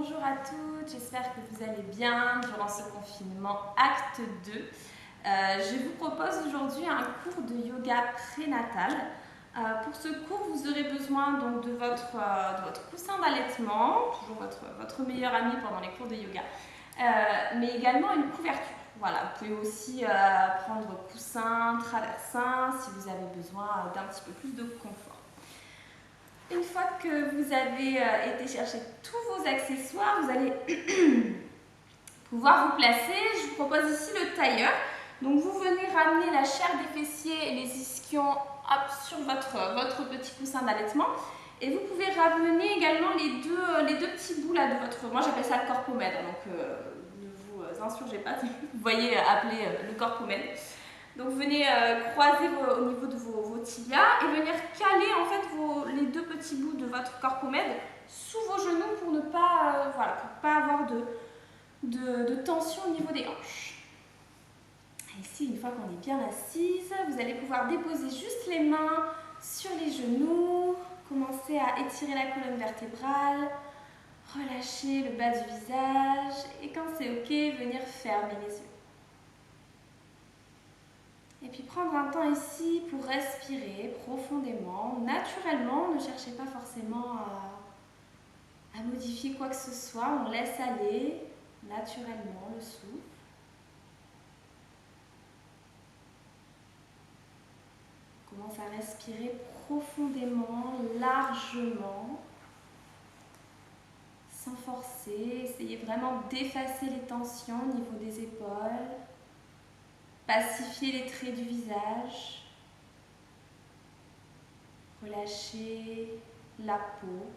Bonjour à toutes, j'espère que vous allez bien durant ce confinement acte 2. Je vous propose aujourd'hui un cours de yoga prénatal. Pour ce cours, vous aurez besoin donc de votre coussin d'allaitement, toujours votre meilleur ami pendant les cours de yoga, mais également une couverture. Voilà, vous pouvez aussi prendre coussin, traversin si vous avez besoin d'un petit peu plus de confort. Une fois que vous avez été chercher tous vos accessoires, vous allez pouvoir vous placer. Je vous propose ici le tailleur. Donc vous venez ramener la chair des fessiers et les ischions sur votre petit coussin d'allaitement. Et vous pouvez ramener également les deux petits bouts là de votre... Moi j'appelle ça le corpomède, donc ne vous insurgez pas, vous voyez appeler le corpomède. Donc venez croiser au niveau de vos tibias et venir caler en fait les deux petits bouts de votre corpomède sous vos genoux pour ne pas, pour pas avoir de tension au niveau des hanches. Ici, une fois qu'on est bien assise, vous allez pouvoir déposer juste les mains sur les genoux, commencer à étirer la colonne vertébrale, relâcher le bas du visage et quand c'est ok, venir fermer les yeux. Et puis prendre un temps ici pour respirer profondément, naturellement. Ne cherchez pas forcément à modifier quoi que ce soit. On laisse aller naturellement le souffle. On commence à respirer profondément, largement, sans forcer. Essayez vraiment d'effacer les tensions au niveau des épaules. Pacifier les traits du visage, relâchez la peau,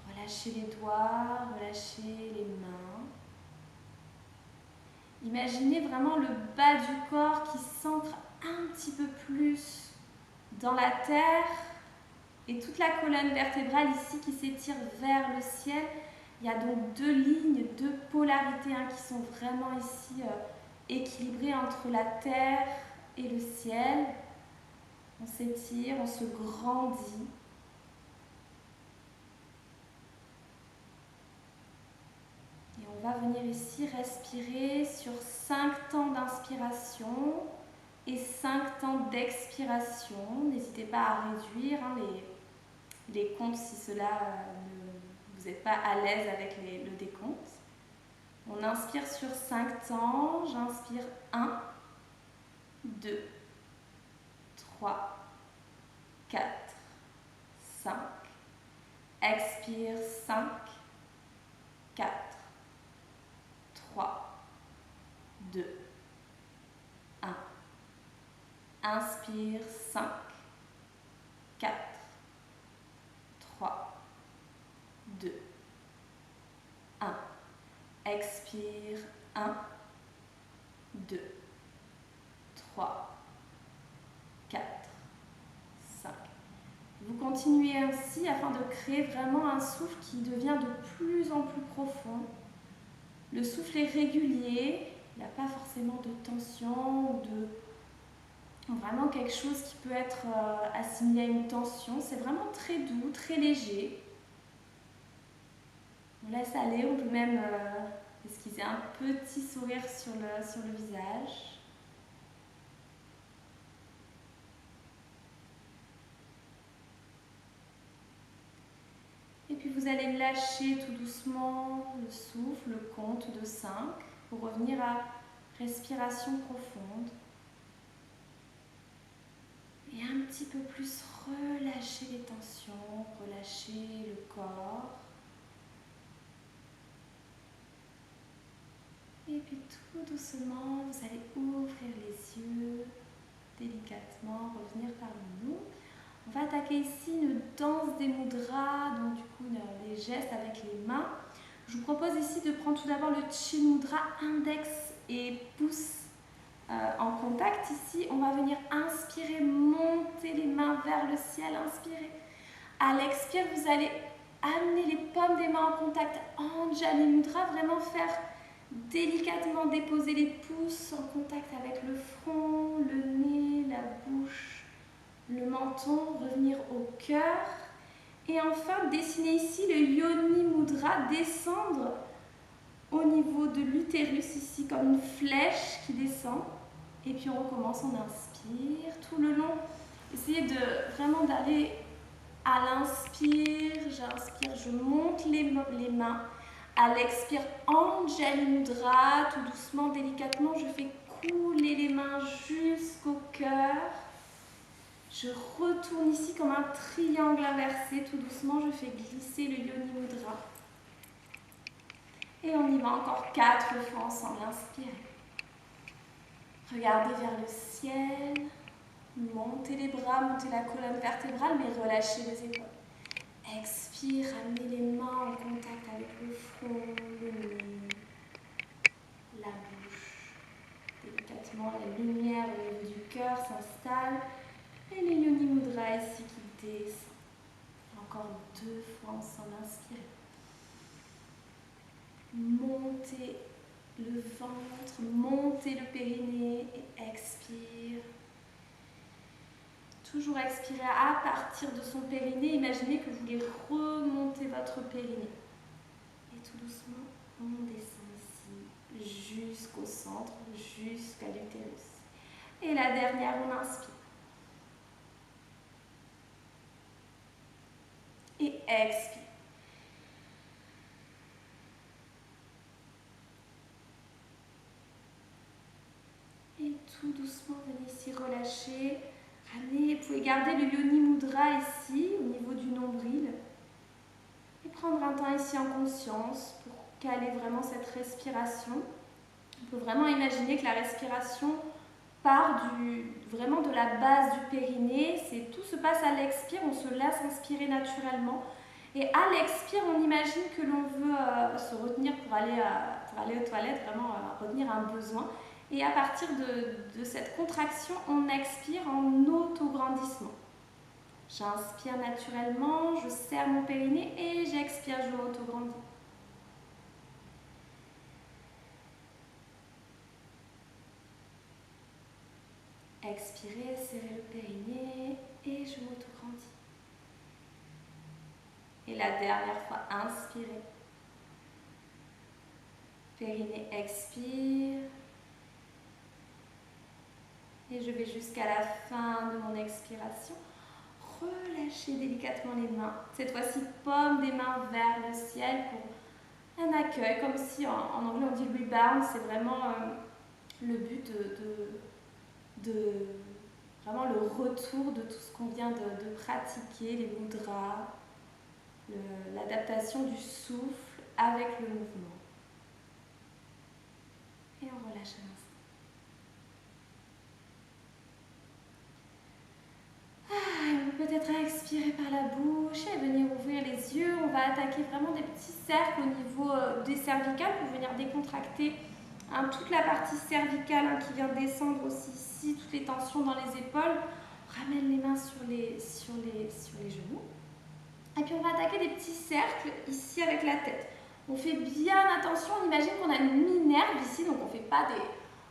relâchez les doigts, relâchez les mains. Imaginez vraiment le bas du corps qui s'ancre un petit peu plus dans la terre et toute la colonne vertébrale ici qui s'étire vers le ciel. Il y a donc deux lignes, deux polarités qui sont vraiment ici équilibrées entre la terre et le ciel. On s'étire, on se grandit. Et on va venir ici respirer sur 5 temps d'inspiration et 5 temps d'expiration. N'hésitez pas à réduire les comptes si vous n'êtes pas à l'aise avec le décompte. On inspire sur 5 temps. J'inspire 1, 2, 3, 4, 5. Expire 5, 4, 3, 2, 1. Inspire 5, 4, 3, 2, 1. Expire 1, 2, 3, 4, 5. Vous continuez ainsi afin de créer vraiment un souffle qui devient de plus en plus profond. Le souffle est régulier, il n'y a pas forcément de tension ou de vraiment quelque chose qui peut être assimilé à une tension. C'est vraiment très doux, très léger. On laisse aller, on peut même esquisser un petit sourire sur le visage. Et puis vous allez lâcher tout doucement le souffle, le compte de 5 pour revenir à respiration profonde. Et un petit peu plus relâcher les tensions, relâcher le corps. Et puis tout doucement, vous allez ouvrir les yeux, délicatement, revenir parmi nous. On va attaquer ici une danse des mudras, donc du coup les gestes avec les mains. Je vous propose ici de prendre tout d'abord le Chin Mudra, index et pouce en contact. Ici, on va venir inspirer, monter les mains vers le ciel, inspirer. À l'expire, vous allez amener les paumes des mains en contact, Anjali Mudra, vraiment faire délicatement déposer les pouces en contact avec le front, le nez, la bouche, le menton, revenir au cœur Et enfin, dessinez ici le Yoni Mudra, descendre au niveau de l'utérus, ici comme une flèche qui descend. Et puis on recommence, on inspire tout le long. Essayez vraiment d'aller à l'inspire, j'inspire, je monte les mains. À l'expire, Anjali Mudra, tout doucement, délicatement, je fais couler les mains jusqu'au cœur. Je retourne ici comme un triangle inversé, tout doucement, je fais glisser le Yoni Mudra. Et on y va encore 4 fois ensemble, inspirez. Regardez vers le ciel, montez les bras, montez la colonne vertébrale, mais relâchez les épaules. Expire, amenez les mains en contact avec le front, le nez, la bouche. Délicatement, la lumière au niveau du cœur s'installe. Et le Yoni Mudra ici qui descend. Encore 2 fois ensemble, inspirez. Montez le ventre, montez le périnée et expire. Toujours expirer à partir de son périnée. Imaginez que vous voulez remonter votre périnée. Et tout doucement, on descend ici jusqu'au centre, jusqu'à l'utérus. Et la dernière, on inspire. Et expire. Et tout doucement, venez ici relâcher. Ramenez, vous pouvez garder le Yoni Mudra ici, au niveau du nombril. Et prendre un temps ici en conscience pour caler vraiment cette respiration. On peut vraiment imaginer que la respiration part vraiment de la base du périnée. Tout se passe à l'expire, on se laisse inspirer naturellement. Et à l'expire, on imagine que l'on veut se retenir pour aller aux toilettes, vraiment retenir un besoin. Et à partir de cette contraction, on expire en autograndissement. J'inspire naturellement, je serre mon périnée et j'expire, je m'autograndis. Expirez, serrez le périnée et je m'autograndis. Et la dernière fois, inspirez. Périnée, expire. Et je vais jusqu'à la fin de mon expiration. Relâchez délicatement les mains. Cette fois-ci, paume des mains vers le ciel pour un accueil, comme si en anglais on dit rebound. C'est vraiment le but de vraiment le retour de tout ce qu'on vient de pratiquer, les mudras, l'adaptation du souffle avec le mouvement. Et on relâche un instant. On peut peut-être expirer par la bouche et venir ouvrir les yeux. On va attaquer vraiment des petits cercles au niveau des cervicales pour venir décontracter toute la partie cervicale qui vient descendre aussi ici, toutes les tensions dans les épaules. On ramène les mains sur les genoux. Et puis on va attaquer des petits cercles ici avec la tête. On fait bien attention, on imagine qu'on a une minerve ici, donc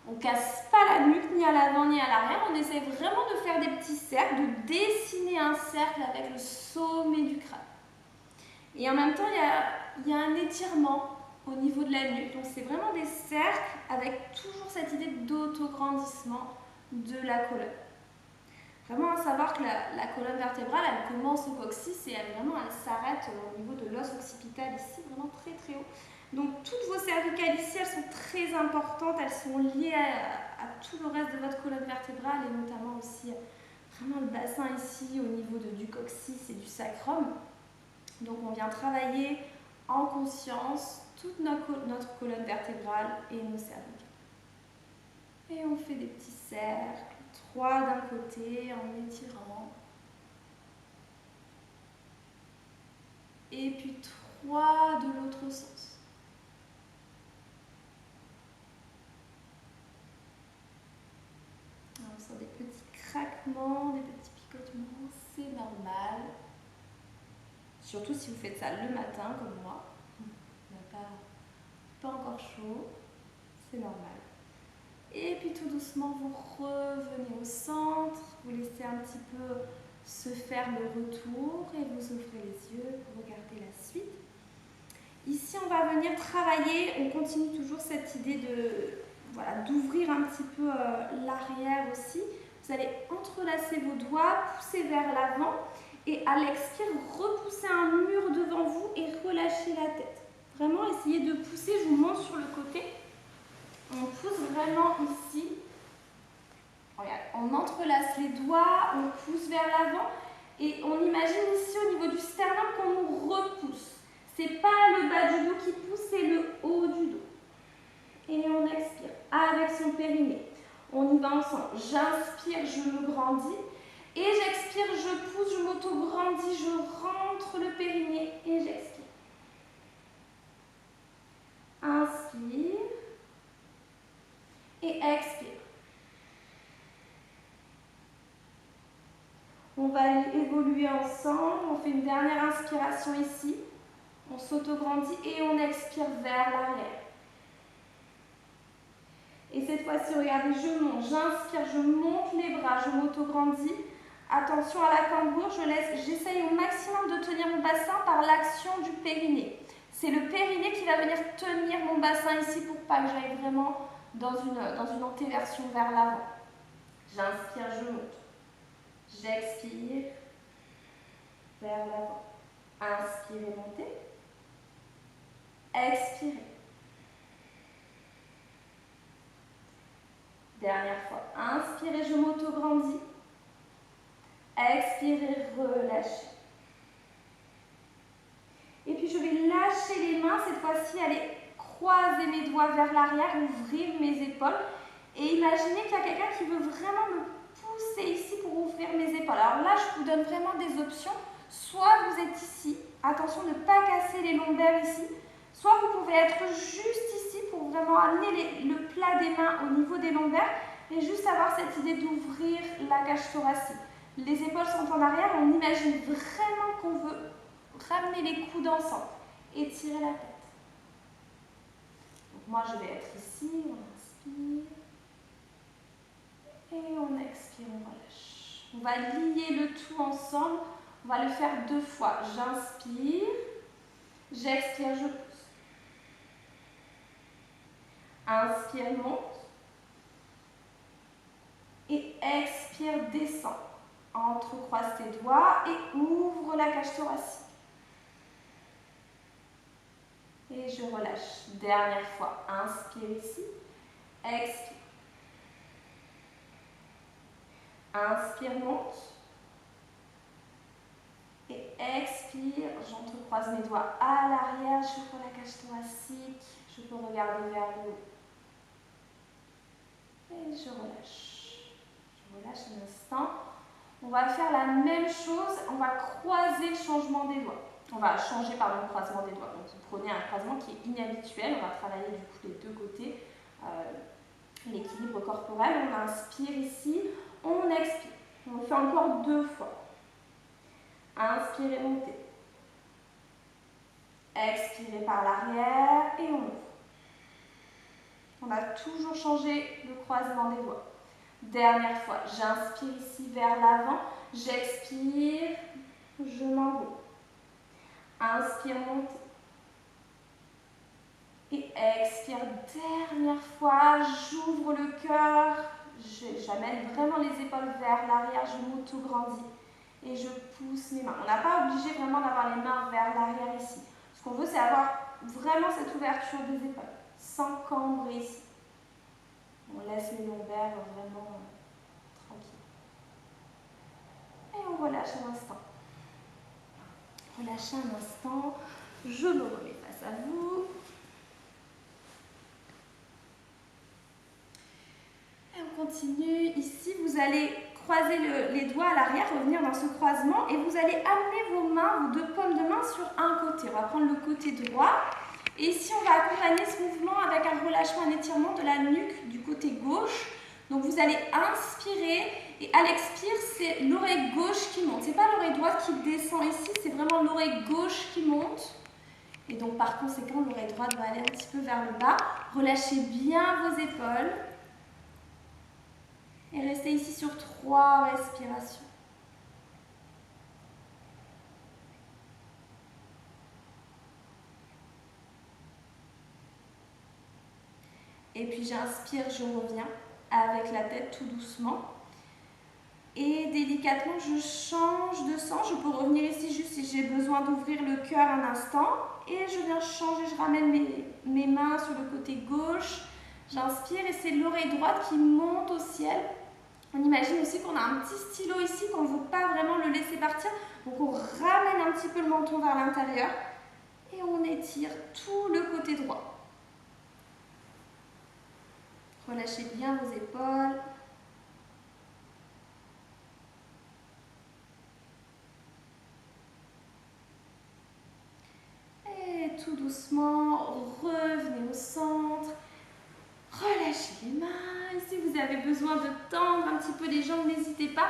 on ne casse pas la nuque ni à l'avant ni à l'arrière. On essaie vraiment de faire des petits cercles, de dessiner un cercle avec le sommet du crâne. Et en même temps, il y a un étirement au niveau de la nuque. Donc c'est vraiment des cercles avec toujours cette idée d'autograndissement de la colonne. Vraiment à savoir que la colonne vertébrale, elle commence au coccyx et elle s'arrête au niveau de l'os occipital ici, vraiment très très haut. Donc toutes vos cervicales ici, elles sont très importantes, elles sont liées à tout le reste de votre colonne vertébrale et notamment aussi vraiment le bassin ici au niveau du coccyx et du sacrum. Donc on vient travailler en conscience toute notre colonne vertébrale et nos cervicales. Et on fait des petits cercles. 3 d'un côté en étirant. Et puis 3 de l'autre sens. Alors, on sent des petits craquements, des petits picotements, c'est normal. Surtout si vous faites ça le matin comme moi. Il n'y a pas encore chaud, c'est normal. Et puis tout doucement, vous revenez au centre, vous laissez un petit peu se faire le retour et vous ouvrez les yeux pour regarder la suite. Ici, on va venir travailler, on continue toujours cette idée de, voilà, d'ouvrir un petit peu l'arrière aussi. Vous allez entrelacer vos doigts, pousser vers l'avant et à l'expire, repoussez un mur devant vous et relâchez la tête. Vraiment, essayez de pousser, je vous montre sur le côté. On pousse vraiment ici. Regarde, on entrelace les doigts, on pousse vers l'avant et on imagine ici au niveau du sternum qu'on nous repousse. C'est pas le bas du dos qui pousse, c'est le haut du dos. Et on expire avec son périnée. On y va ensemble. J'inspire, je me grandis. Et j'expire, je pousse, je m'auto-grandis, je rentre le périnée et j'expire. Inspire. Et expire. On va évoluer ensemble. On fait une dernière inspiration ici. On s'auto-grandit et on expire vers l'arrière. Et cette fois-ci, regardez, je monte, j'inspire, je monte les bras, je m'auto-grandis. Attention à la cambrure, j'essaye au maximum de tenir mon bassin par l'action du périnée. C'est le périnée qui va venir tenir mon bassin ici pour pas que j'aille vraiment dans une antéversion vers l'avant. J'inspire, je monte. J'expire vers l'avant. Inspirez, montez. Expirez. Dernière fois. Inspirez, je m'auto-grandis. Expirez, relâchez. Et puis je vais lâcher les mains. Cette fois-ci, aller croiser mes doigts vers l'arrière, ouvrir mes épaules. Et imaginez qu'il y a quelqu'un qui veut vraiment me pousser ici pour ouvrir mes épaules. Alors là, je vous donne vraiment des options. Soit vous êtes ici. Attention de ne pas casser les lombaires ici. Soit vous pouvez être juste ici pour vraiment amener le plat des mains au niveau des lombaires et juste avoir cette idée d'ouvrir la cage thoracique. Les épaules sont en arrière, on imagine vraiment qu'on veut ramener les coudes ensemble et tirer la tête. Donc moi je vais être ici, on inspire et on expire, on relâche. On va lier le tout ensemble, on va le faire 2 fois. J'inspire, j'expire, je pousse. Inspire, monte. Et expire, descend. Entrecroise tes doigts et ouvre la cage thoracique. Et je relâche. Dernière fois. Inspire ici. Expire. Inspire, monte. Et expire. J'entrecroise mes doigts à l'arrière. J'ouvre la cage thoracique. Je peux regarder vers le haut. Et je relâche. Je relâche un instant. On va faire la même chose. On va croiser le changement des doigts. On va changer le croisement des doigts. Donc vous prenez un croisement qui est inhabituel. On va travailler du coup les 2 côtés. L'équilibre corporel. On inspire ici. On expire. On le fait encore 2 fois. Inspirez, montez. Expirez par l'arrière et on ouvre. On a toujours changé le croisement des doigts. Dernière fois, j'inspire ici vers l'avant, j'expire, je m'envole. Inspire, montez. Et expire, dernière fois, j'ouvre le cœur, j'amène vraiment les épaules vers l'arrière, je m'auto-grandis et je pousse mes mains. On n'a pas obligé vraiment d'avoir les mains vers l'arrière ici. Ce qu'on veut, c'est avoir vraiment cette ouverture des épaules, sans cambrer ici. On laisse les lombaires vraiment tranquilles. Et on relâche un instant. Relâchez un instant. Je me remets face à vous. Et on continue. Ici, vous allez croiser les doigts à l'arrière, revenir dans ce croisement et vous allez amener vos mains, vos 2 paumes de main sur un côté. On va prendre le côté droit. Et ici, on va accompagner ce mouvement avec un relâchement, un étirement de la nuque du côté gauche. Donc, vous allez inspirer et à l'expire, c'est l'oreille gauche qui monte. Ce n'est pas l'oreille droite qui descend ici, c'est vraiment l'oreille gauche qui monte. Et donc, par conséquent, l'oreille droite va aller un petit peu vers le bas. Relâchez bien vos épaules. Et restez ici sur 3 respirations. Et puis j'inspire, je reviens avec la tête tout doucement. Et délicatement, je change de sens. Je peux revenir ici juste si j'ai besoin d'ouvrir le cœur un instant. Et je viens changer, je ramène mes mains sur le côté gauche. J'inspire et c'est l'oreille droite qui monte au ciel. On imagine aussi qu'on a un petit stylo ici, qu'on ne veut pas vraiment le laisser partir. Donc on ramène un petit peu le menton vers l'intérieur et on étire tout le côté droit. Relâchez bien vos épaules. Et tout doucement, revenez au centre. Relâchez les mains. Et si vous avez besoin de tendre un petit peu les jambes, n'hésitez pas.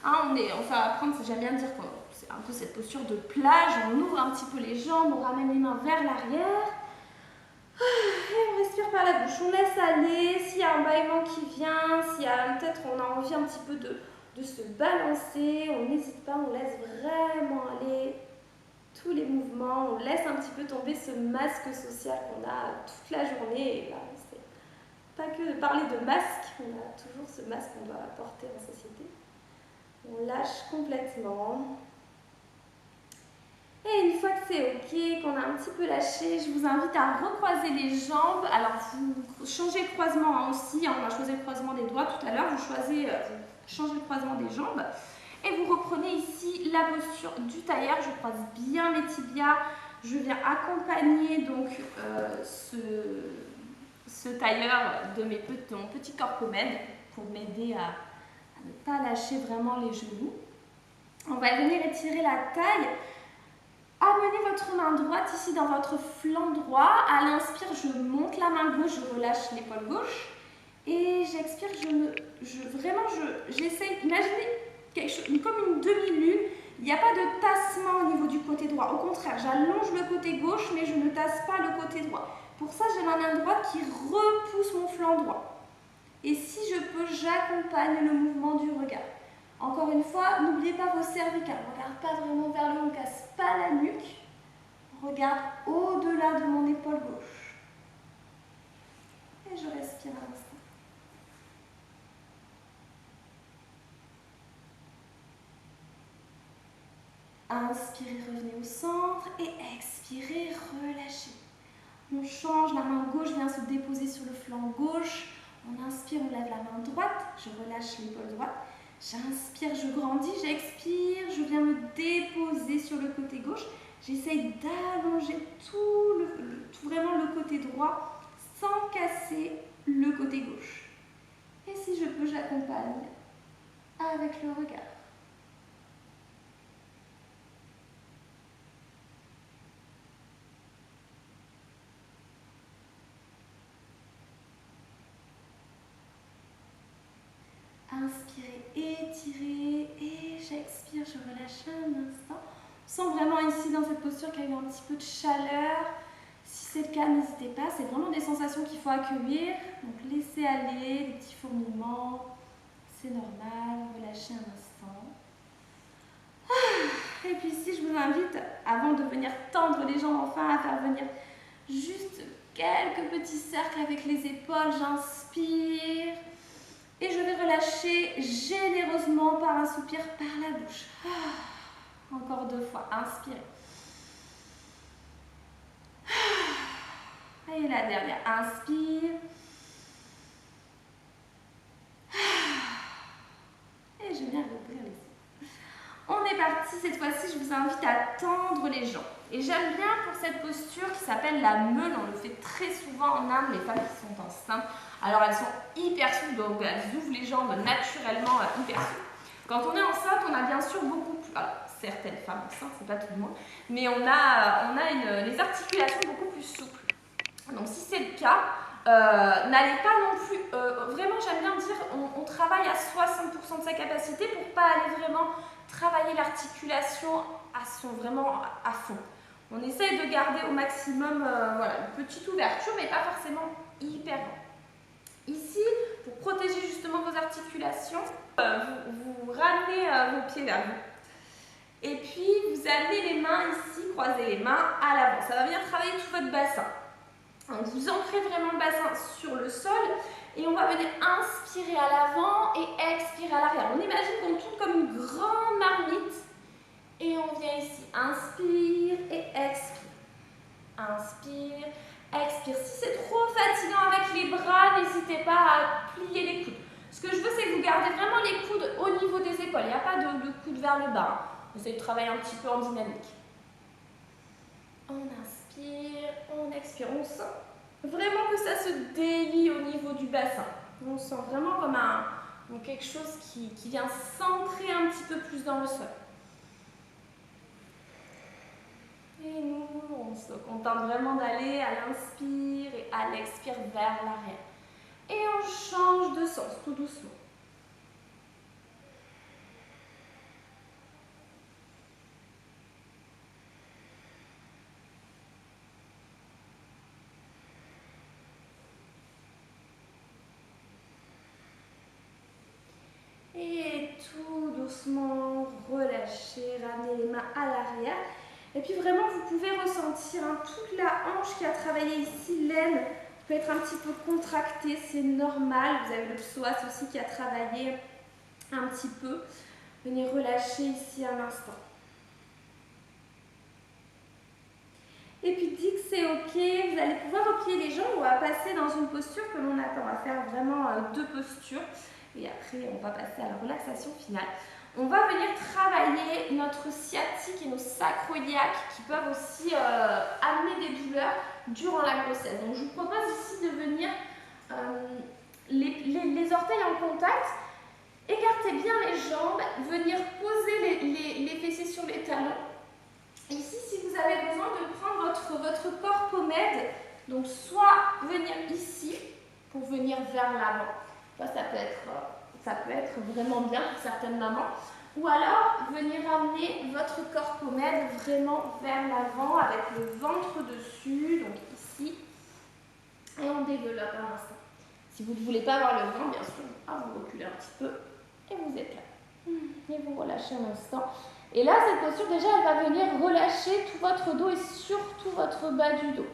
Hein, on va apprendre, j'aime bien dire que c'est un peu cette posture de plage. On ouvre un petit peu les jambes, on ramène les mains vers l'arrière. Et on respire par la bouche. On laisse aller. S'il y a un bâillement qui vient, s'il y a peut-être on a envie un petit peu de se balancer, on n'hésite pas, on laisse vraiment aller tous les mouvements. On laisse un petit peu tomber ce masque social qu'on a toute la journée. Et là, pas que de parler de masque, on a toujours ce masque qu'on doit porter en société. On lâche complètement. Et une fois que c'est ok, qu'on a un petit peu lâché, je vous invite à recroiser les jambes. Alors vous changez le croisement aussi, on a choisi le croisement des doigts tout à l'heure, vous changez le croisement des jambes. Et vous reprenez ici la posture du tailleur, je croise bien mes tibias, je viens accompagner donc ce tailleur de mon petit corpomède pour m'aider à ne pas lâcher vraiment les genoux. On va venir étirer la taille. Amenez votre main droite ici dans votre flanc droit. À l'inspire, je monte la main gauche, je relâche l'épaule gauche. Et j'expire, j'essaie, imaginez quelque chose, comme une demi-lune. Il n'y a pas de tassement au niveau du côté droit. Au contraire, j'allonge le côté gauche, mais je ne tasse pas le côté droit. Pour ça, j'ai ma main droite qui repousse mon flanc droit. Et si je peux, j'accompagne le mouvement du regard. Encore une fois, n'oubliez pas vos cervicales. On ne regarde pas vraiment vers le haut, on ne casse pas la nuque. On regarde au-delà de mon épaule gauche. Et je respire un instant. Inspirez, revenez au centre et expirez, relâchez. On change, la main gauche vient se déposer sur le flanc gauche. On inspire, on lève la main droite, je relâche l'épaule droite. J'inspire, je grandis, j'expire, je viens me déposer sur le côté gauche. J'essaye d'allonger vraiment le côté droit sans casser le côté gauche. Et si je peux, j'accompagne avec le regard. Inspirez, étirez et j'expire, je relâche un instant. On sent vraiment ici dans cette posture qu'il y a eu un petit peu de chaleur. Si c'est le cas, n'hésitez pas, c'est vraiment des sensations qu'il faut accueillir. Donc laissez aller, des petits fourmillements, c'est normal, relâchez un instant. Et puis ici, je vous invite, avant de venir tendre les jambes enfin, à faire venir juste quelques petits cercles avec les épaules. J'inspire. Et je vais relâcher généreusement par un soupir par la bouche. Encore 2 fois. Inspirez. Et la dernière. Inspire. Et je viens rouvrir les yeux. On est parti. Cette fois-ci, je vous invite à tendre les jambes. Et j'aime bien pour cette posture qui s'appelle la meule. On le fait très souvent en Inde, les femmes qui sont enceintes. Alors elles sont hyper souples, donc elles ouvrent les jambes naturellement hyper souples. Quand on est enceinte, on a bien sûr beaucoup plus... Alors, certaines femmes enceintes, c'est pas tout le monde, mais on a les articulations beaucoup plus souples. Donc si c'est le cas, n'allez pas non plus... vraiment, j'aime bien dire, on travaille à 60% de sa capacité pour pas aller vraiment travailler l'articulation vraiment à fond. On essaye de garder au maximum une petite ouverture, mais pas forcément hyper grande. Ici, pour protéger justement vos articulations, vous ramenez vos pieds vers vous. Et puis, vous amenez les mains ici, croisez les mains à l'avant. Ça va venir travailler tout votre bassin. Donc vous ancrez vraiment le bassin sur le sol et on va venir inspirer à l'avant et expirer à l'arrière. On imagine qu'on tourne comme une grande marmite et on vient ici, inspire et expire. Inspire, expire. Si c'est trop fatigant avec les bras, n'hésitez pas à plier les coudes. Ce que je veux, c'est que vous gardez vraiment les coudes au niveau des épaules. Il n'y a pas de coudes vers le bas. Vous essayez de travailler un petit peu en dynamique. On inspire, on expire. On sent vraiment que ça se délie au niveau du bassin. On sent vraiment comme quelque chose qui vient s'ancrer un petit peu plus dans le sol. Et nous, on se contente vraiment d'aller à l'inspire et à l'expire vers l'arrière. Et on change de sens tout doucement. Et tout doucement, relâchez, ramenez les mains à l'arrière. Et puis vraiment, vous pouvez ressentir toute la hanche qui a travaillé ici, l'aine peut être un petit peu contractée, c'est normal. Vous avez le psoas aussi qui a travaillé un petit peu. Venez relâcher ici un instant. Et puis dès que c'est ok, vous allez pouvoir replier les jambes. On va passer dans une posture que l'on attend. On va faire vraiment 2 postures. Et après, on va passer à la relaxation finale. On va venir travailler notre sciatique et nos sacroiliaques qui peuvent aussi amener des douleurs durant la grossesse. Donc je vous propose ici de venir les orteils en contact, écarter bien les jambes, venir poser les fessiers sur les talons. Ici, si vous avez besoin de prendre votre corps pommade, donc soit venir ici pour venir vers l'avant. Ça peut être vraiment bien pour certaines mamans. Ou alors, venir amener votre corps pommade vraiment vers l'avant avec le ventre dessus, donc ici. Et on développe un instant. Si vous ne voulez pas avoir le vent, bien sûr, vous reculez un petit peu et vous êtes là. Et vous relâchez un instant. Et là, cette posture, déjà, elle va venir relâcher tout votre dos et surtout votre bas du dos.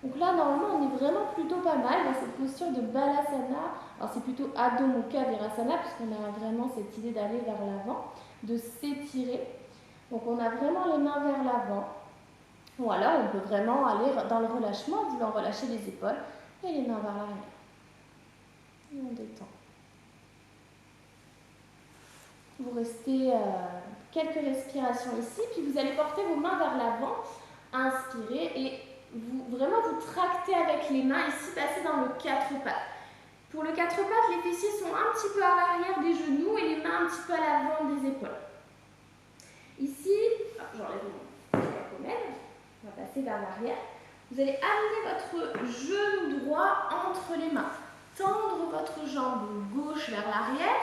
Donc là, normalement, on est vraiment plutôt pas mal dans cette posture de Balasana. Alors, c'est plutôt Adho Mukha Virasana, puisqu'on a vraiment cette idée d'aller vers l'avant, de s'étirer. Donc, on a vraiment les mains vers l'avant. Ou alors, on peut vraiment aller dans le relâchement, en voulant relâcher les épaules et les mains vers l'arrière. Et on détend. Vous restez quelques respirations ici, puis vous allez porter vos mains vers l'avant, inspirez et vraiment vous tractez avec les mains ici, passez dans le 4 pattes. Pour le 4 pattes, les fessiers sont un petit peu à l'arrière des genoux et les mains un petit peu à l'avant des épaules. Ici, j'enlève mon pommade, on va passer vers l'arrière. Vous allez amener votre genou droit entre les mains, tendre votre jambe gauche vers l'arrière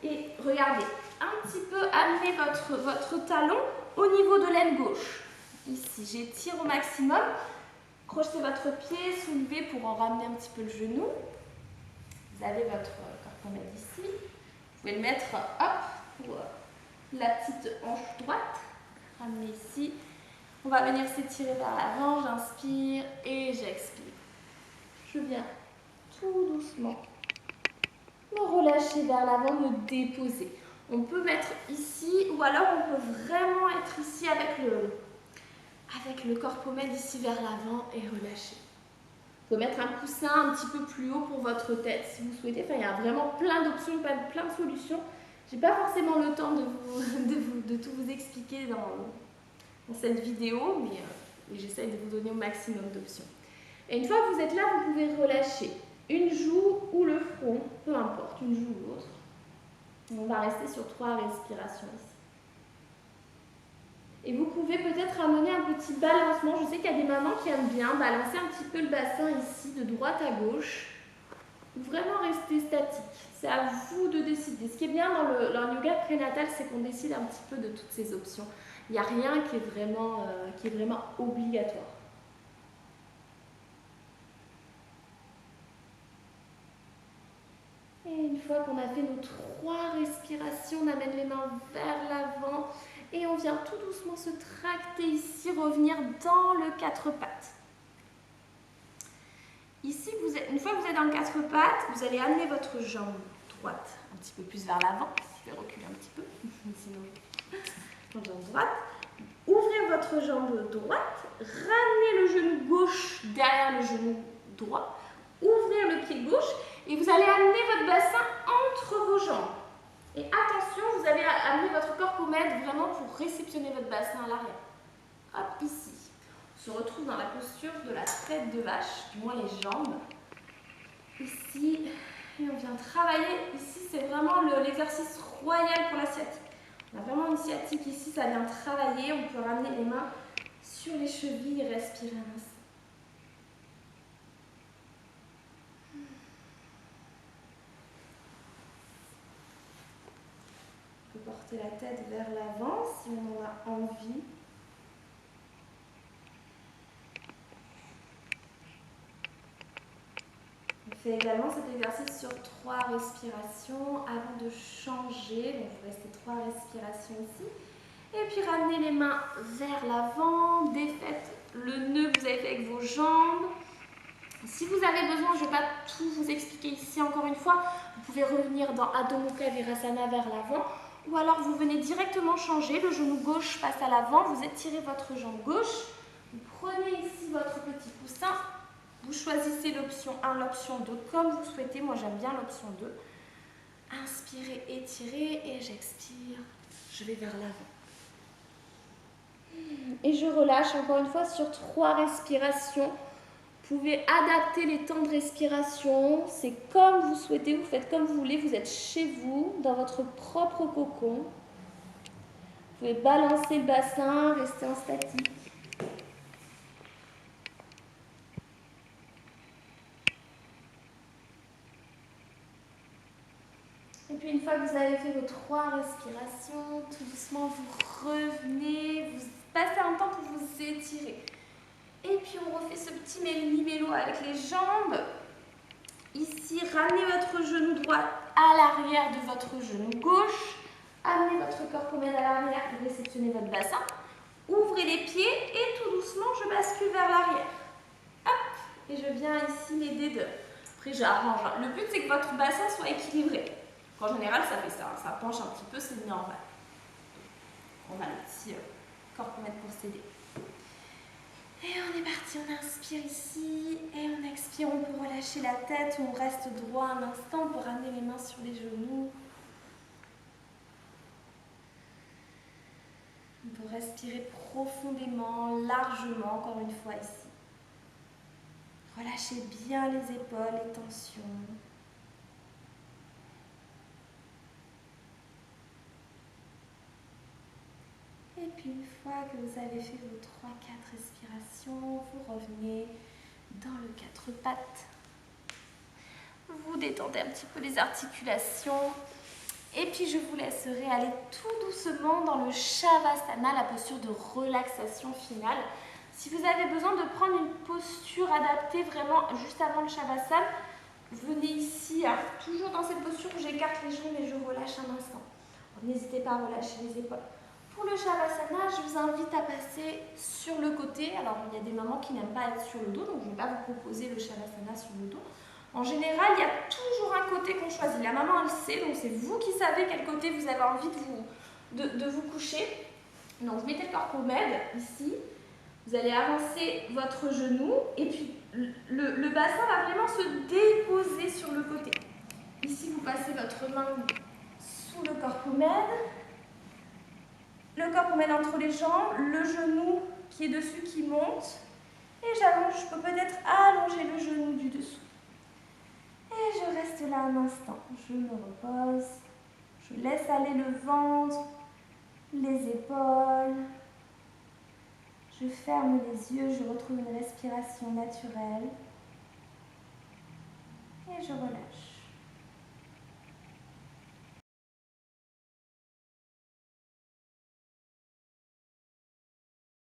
et regardez, un petit peu amener votre talon au niveau de l'aine gauche. Ici, j'étire au maximum. Crochetez votre pied, soulevez pour en ramener un petit peu le genou. Vous avez votre corps pommade ici. Vous pouvez le mettre pour la petite hanche droite. Ramenez ici. On va venir s'étirer vers l'avant. J'inspire et j'expire. Je viens tout doucement me relâcher vers l'avant, me déposer. On peut mettre ici ou alors on peut vraiment être ici avec le corps pommade ici vers l'avant et relâcher. Vous pouvez mettre un coussin un petit peu plus haut pour votre tête si vous souhaitez. Enfin, il y a vraiment plein d'options, plein de solutions. Je n'ai pas forcément le temps de tout vous expliquer dans cette vidéo, mais j'essaie de vous donner au maximum d'options. Et une fois que vous êtes là, vous pouvez relâcher une joue ou le front, peu importe, une joue ou l'autre. On va rester sur 3 respirations ici. Et vous pouvez peut-être amener un petit balancement. Je sais qu'il y a des mamans qui aiment bien balancer un petit peu le bassin ici, de droite à gauche. Ou vraiment rester statique. C'est à vous de décider. Ce qui est bien dans le yoga prénatal, c'est qu'on décide un petit peu de toutes ces options. Il n'y a rien qui est vraiment obligatoire. Et une fois qu'on a fait nos 3 respirations, on amène les mains vers l'avant et on vient tout doucement se tracter ici, revenir dans le 4 pattes. Ici, une fois que vous êtes dans le 4 pattes, vous allez amener votre jambe droite un petit peu plus vers l'avant. Je vais reculer un petit peu, sinon votre jambe droite. Ouvrez votre jambe droite, ramenez le genou gauche derrière le genou droit, ouvrez le pied gauche et vous allez amener votre bassin entre vos jambes. Et attention, vous allez amener votre corps-pommette vraiment pour réceptionner votre bassin à l'arrière. Hop, ici. On se retrouve dans la posture de la tête de vache, du moins les jambes. Ici, et on vient travailler. Ici, c'est vraiment l'exercice royal pour la sciatique. On a vraiment une sciatique ici, ça vient travailler. On peut ramener les mains sur les chevilles et respirer un instant. On peut porter la tête vers l'avant si on en a envie. On fait également cet exercice sur 3 respirations avant de changer. Donc vous restez 3 respirations ici. Et puis ramenez les mains vers l'avant, défaites le nœud que vous avez fait avec vos jambes. Si vous avez besoin, je ne vais pas tout vous expliquer ici encore une fois, vous pouvez revenir dans Adho Mukha Virasana vers l'avant, ou alors vous venez directement changer, le genou gauche passe à l'avant, vous étirez votre jambe gauche, vous prenez ici votre petit coussin, vous choisissez l'option 1, l'option 2, comme vous souhaitez, moi j'aime bien l'option 2. Inspirez, étirez et j'expire, je vais vers l'avant. Et je relâche encore une fois sur 3 respirations. Vous pouvez adapter les temps de respiration, c'est comme vous souhaitez, vous faites comme vous voulez, vous êtes chez vous, dans votre propre cocon. Vous pouvez balancer le bassin, rester en statique. Et puis une fois que vous avez fait vos 3 respirations, tout doucement vous revenez, vous passez un temps pour vous étirer. Et puis on refait ce petit méli-mélo avec les jambes. Ici, ramenez votre genou droit à l'arrière de votre genou gauche. Amenez votre corps-pommette à l'arrière pour réceptionner votre bassin. Ouvrez les pieds et tout doucement, je bascule vers l'arrière. Hop, et je viens ici m'aider de... Après, j'arrange. Le but, c'est que votre bassin soit équilibré. En général, ça fait ça. Ça penche un petit peu, c'est normal. On a le petit corps-pommette pour s'aider. Et on est parti, on inspire ici et on expire, on peut relâcher la tête, on reste droit un instant, on peut ramener les mains sur les genoux. On peut respirer profondément, largement, encore une fois ici. Relâchez bien les épaules, les tensions. Et puis une fois que vous avez fait vos 3-4 respirations, vous revenez dans le 4 pattes. Vous détendez un petit peu les articulations. Et puis je vous laisserai aller tout doucement dans le Shavasana, la posture de relaxation finale. Si vous avez besoin de prendre une posture adaptée vraiment juste avant le Shavasana, venez ici, hein, toujours dans cette posture où j'écarte les jambes et je relâche un instant. N'hésitez pas à relâcher les épaules. Pour le Shavasana, je vous invite à passer sur le côté. Alors, il y a des mamans qui n'aiment pas être sur le dos, donc je ne vais pas vous proposer le Shavasana sur le dos. En général, il y a toujours un côté qu'on choisit. La maman, elle sait, donc c'est vous qui savez quel côté vous avez envie de vous coucher. Donc, vous mettez le corps-pommette ici. Vous allez avancer votre genou et puis le bassin va vraiment se déposer sur le côté. Ici, vous passez votre main sous le corps-pommette. Le corps-pommette entre les jambes, le genou qui est dessus qui monte. Et j'allonge, je peux peut-être allonger le genou du dessous. Et je reste là un instant. Je me repose. Je laisse aller le ventre, les épaules. Je ferme les yeux, je retrouve une respiration naturelle. Et je relâche.